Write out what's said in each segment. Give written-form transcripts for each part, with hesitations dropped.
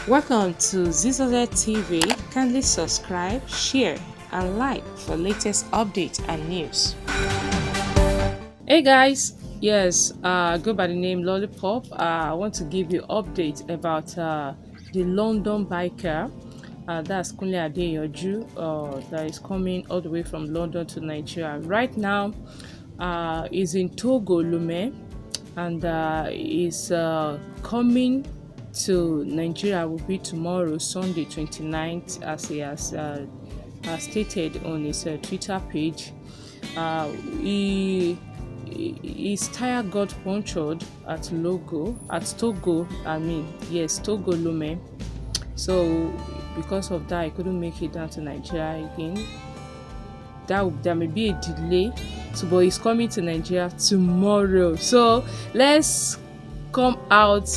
Welcome to Zisodel TV. Kindly subscribe, share, and like for latest updates and news. Hey guys, yes, go by the name Lollipop. I want to give you update about the London biker. That's Kunle Adeyanju, that is coming all the way from London to Nigeria. Right now, is in Togo, Lomé, and is coming to Nigeria will be tomorrow, Sunday 29th, as he has stated on his Twitter page. His tire got punctured at Togo, Togo Lomé. So because of that, I couldn't make it down to Nigeria again. There may be a delay, but he's coming to Nigeria tomorrow. So let's come out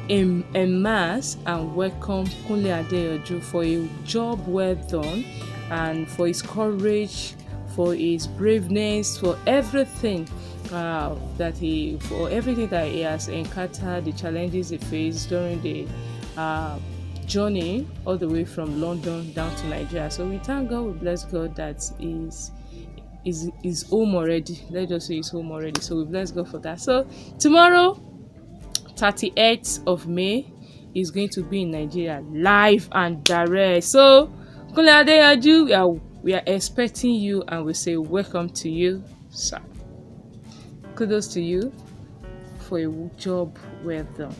in mass and welcome Kunle Adeyanju for a job well done, and for his courage, for his braveness, for everything that he has encountered, the challenges he faced during the journey all the way from London down to Nigeria. So we thank God, we bless God that is home already. Let's just say he's home already. So we bless God for that. So tomorrow, 38th of May, is going to be in Nigeria live and direct. So Kunle Adeyanju, we are expecting you, and we say welcome to you, sir. Kudos to you for a job well done.